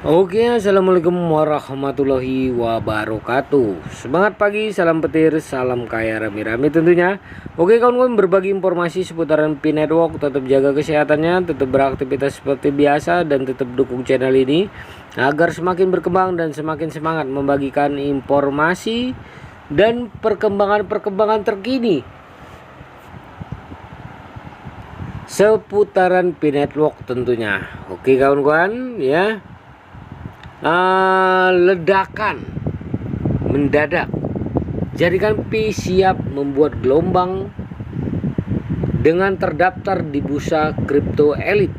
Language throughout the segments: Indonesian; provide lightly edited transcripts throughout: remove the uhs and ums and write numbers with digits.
Oke, assalamualaikum warahmatullahi wabarakatuh. Semangat pagi, salam petir, salam kaya rame-rame tentunya. Oke kawan-kawan, berbagi informasi seputaran Pi Network. Tetap jaga kesehatannya, tetap beraktivitas seperti biasa, dan tetap dukung channel ini agar semakin berkembang dan semakin semangat membagikan informasi dan perkembangan-perkembangan terkini seputaran Pi Network tentunya. Oke kawan-kawan ya. Ledakan mendadak, jaringan Pi siap membuat gelombang dengan terdaftar di bursa kripto elit.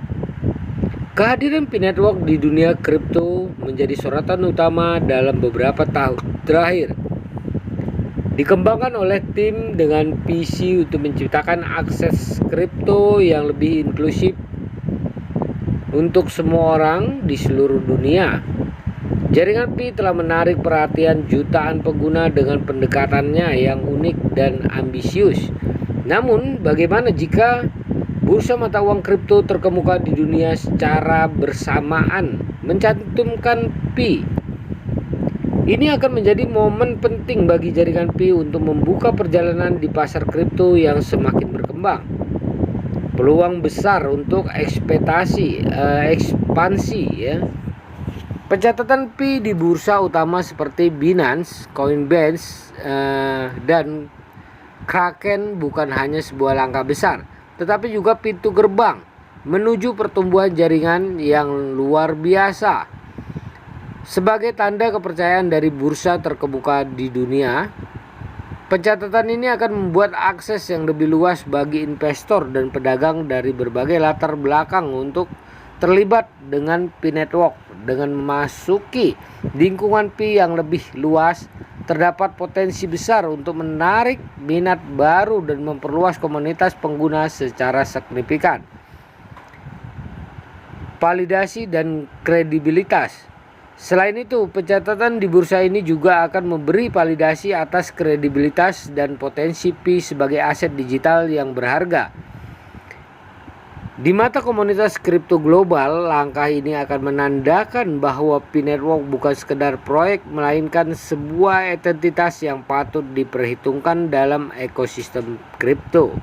Kehadiran Pi Network di dunia kripto menjadi sorotan utama dalam beberapa tahun terakhir. Dikembangkan oleh tim dengan visi untuk menciptakan akses kripto yang lebih inklusif untuk semua orang di seluruh dunia. Jaringan Pi telah menarik perhatian jutaan pengguna dengan pendekatannya yang unik dan ambisius. Namun, bagaimana jika bursa mata uang kripto terkemuka di dunia secara bersamaan mencantumkan Pi? Ini akan menjadi momen penting bagi jaringan Pi untuk membuka perjalanan di pasar kripto yang semakin berkembang. Peluang besar untuk ekspansi ya. Pencatatan Pi di bursa utama seperti Binance, Coinbase, dan Kraken bukan hanya sebuah langkah besar, tetapi juga pintu gerbang menuju pertumbuhan jaringan yang luar biasa. Sebagai tanda kepercayaan dari bursa terkemuka di dunia, pencatatan ini akan membuat akses yang lebih luas bagi investor dan pedagang dari berbagai latar belakang untuk terlibat dengan Pi Network. Dengan memasuki lingkungan Pi yang lebih luas, terdapat potensi besar untuk menarik minat baru dan memperluas komunitas pengguna secara signifikan. Validasi dan kredibilitas. Selain itu, pencatatan di bursa ini juga akan memberi validasi atas kredibilitas dan potensi Pi sebagai aset digital yang berharga. Di mata komunitas kripto global, langkah ini akan menandakan bahwa Pi Network bukan sekedar proyek, melainkan sebuah entitas yang patut diperhitungkan dalam ekosistem kripto.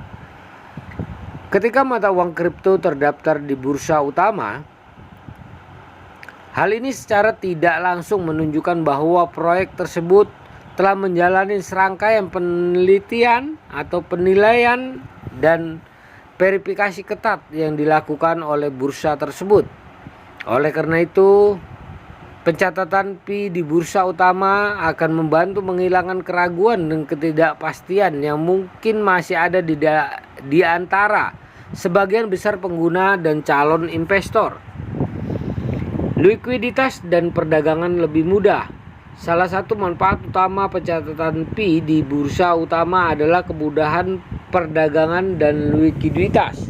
Ketika mata uang kripto terdaftar di bursa utama, hal ini secara tidak langsung menunjukkan bahwa proyek tersebut telah menjalani serangkaian penelitian atau penilaian dan verifikasi ketat yang dilakukan oleh bursa tersebut. Oleh karena itu, pencatatan Pi di bursa utama akan membantu menghilangkan keraguan dan ketidakpastian yang mungkin masih ada di antara sebagian besar pengguna dan calon investor. Likuiditas dan perdagangan lebih mudah. Salah satu manfaat utama pencatatan Pi di bursa utama adalah kemudahan perdagangan dan likuiditas.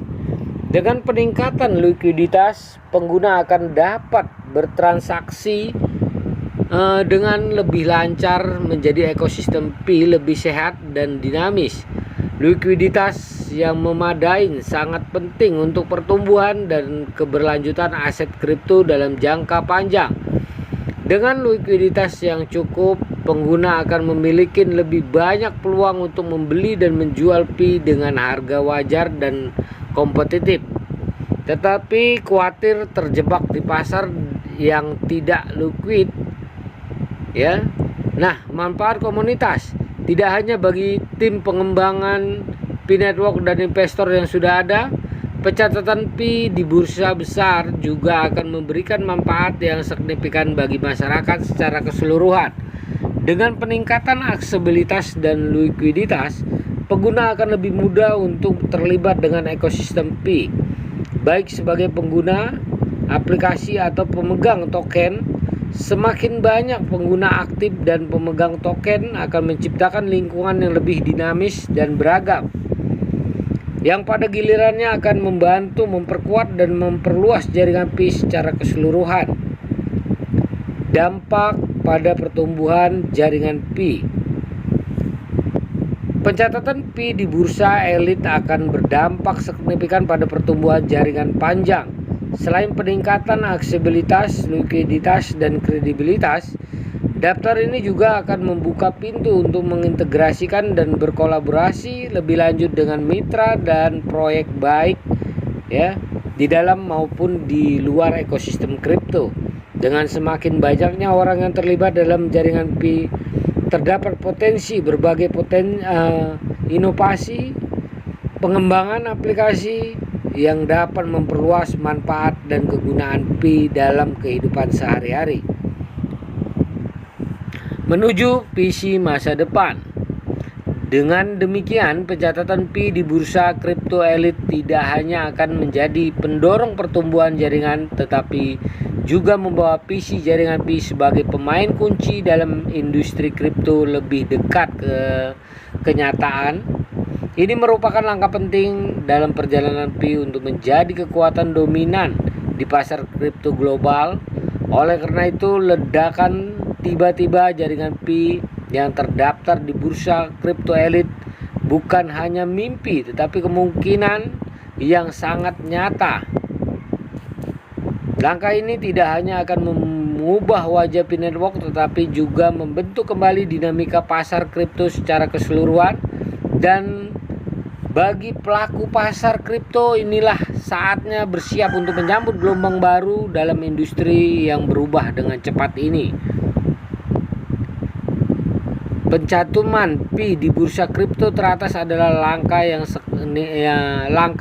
Dengan peningkatan likuiditas, pengguna akan dapat bertransaksi dengan lebih lancar, menjadi ekosistem Pi lebih sehat dan dinamis. Likuiditas yang memadai sangat penting untuk pertumbuhan dan keberlanjutan aset kripto dalam jangka panjang. Dengan likuiditas yang cukup, pengguna akan memiliki lebih banyak peluang untuk membeli dan menjual Pi dengan harga wajar dan kompetitif. Tetapi khawatir terjebak di pasar yang tidak liquid ya. Nah, manfaat komunitas tidak hanya bagi tim pengembangan Pi Network dan investor yang sudah ada. Pencatatan Pi di bursa besar juga akan memberikan manfaat yang signifikan bagi masyarakat secara keseluruhan. Dengan peningkatan aksesibilitas dan likuiditas, pengguna akan lebih mudah untuk terlibat dengan ekosistem Pi, baik sebagai pengguna aplikasi atau pemegang token. Semakin banyak pengguna aktif dan pemegang token akan menciptakan lingkungan yang lebih dinamis dan beragam, yang pada gilirannya akan membantu memperkuat dan memperluas jaringan Pi secara keseluruhan. Dampak pada pertumbuhan jaringan Pi. Pencatatan Pi di bursa elit akan berdampak signifikan pada pertumbuhan jaringan panjang. Selain peningkatan aksesibilitas, likuiditas, dan kredibilitas, daftar ini juga akan membuka pintu untuk mengintegrasikan dan berkolaborasi lebih lanjut dengan mitra dan proyek baik ya di dalam maupun di luar ekosistem kripto. Dengan semakin banyaknya orang yang terlibat dalam jaringan Pi, terdapat potensi berbagai inovasi, pengembangan aplikasi yang dapat memperluas manfaat dan kegunaan Pi dalam kehidupan sehari-hari. Menuju visi masa depan. Dengan demikian, pencatatan Pi di bursa kripto elit tidak hanya akan menjadi pendorong pertumbuhan jaringan, tetapi juga membawa visi jaringan Pi sebagai pemain kunci dalam industri kripto lebih dekat ke kenyataan. Ini merupakan langkah penting dalam perjalanan Pi untuk menjadi kekuatan dominan di pasar kripto global. Oleh karena itu, ledakan tiba-tiba jaringan Pi yang terdaftar di bursa kripto elit bukan hanya mimpi, tetapi kemungkinan yang sangat nyata. Langkah ini tidak hanya akan mengubah wajah Pi Network, tetapi juga membentuk kembali dinamika pasar kripto secara keseluruhan. Dan bagi pelaku pasar kripto, inilah saatnya bersiap untuk menyambut gelombang baru dalam industri yang berubah dengan cepat ini. Pencantuman Pi di bursa kripto teratas adalah langkah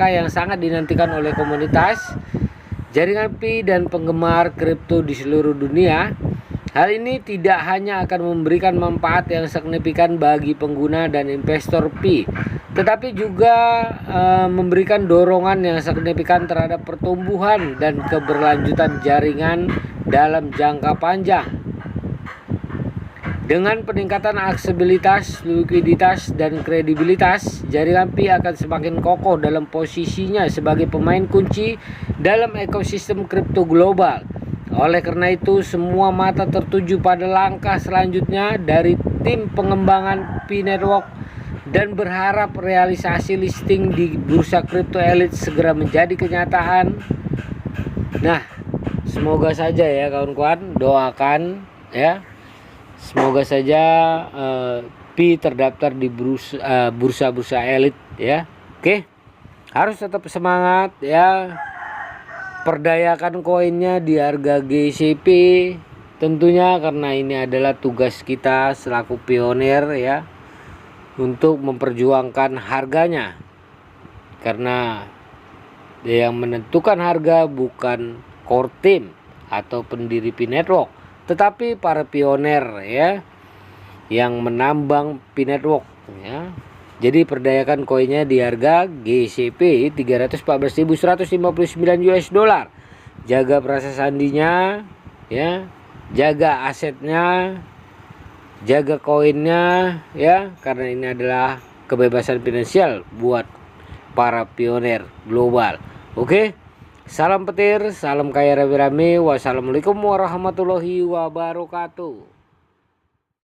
yang sangat dinantikan oleh komunitas jaringan Pi dan penggemar kripto di seluruh dunia. Hal ini tidak hanya akan memberikan manfaat yang signifikan bagi pengguna dan investor Pi, tetapi juga memberikan dorongan yang signifikan terhadap pertumbuhan dan keberlanjutan jaringan dalam jangka panjang. Dengan peningkatan aksesibilitas, likuiditas, dan kredibilitas, jaringan Pi akan semakin kokoh dalam posisinya sebagai pemain kunci dalam ekosistem kripto global. Oleh karena itu, semua mata tertuju pada langkah selanjutnya dari tim pengembangan Pi Network dan berharap realisasi listing di bursa kripto elit segera menjadi kenyataan. Nah, semoga saja ya kawan-kawan, doakan ya. Semoga saja Pi terdaftar di bursa-bursa elit ya. Oke. Harus tetap semangat ya. Perdayakan koinnya di harga GCP tentunya, karena ini adalah tugas kita selaku pionir ya untuk memperjuangkan harganya. Karena yang menentukan harga bukan core team atau pendiri Pi Network, tetapi para pionir ya yang menambang Pi Network ya. Jadi perdayakan koinnya di harga GCP 314.159 US dollar. Jaga perasa sandinya ya, jaga asetnya, jaga koinnya ya, karena ini adalah kebebasan finansial buat para pionir global. Oke. Salam petir, salam kaya rame-rame. Wassalamualaikum warahmatullahi wabarakatuh.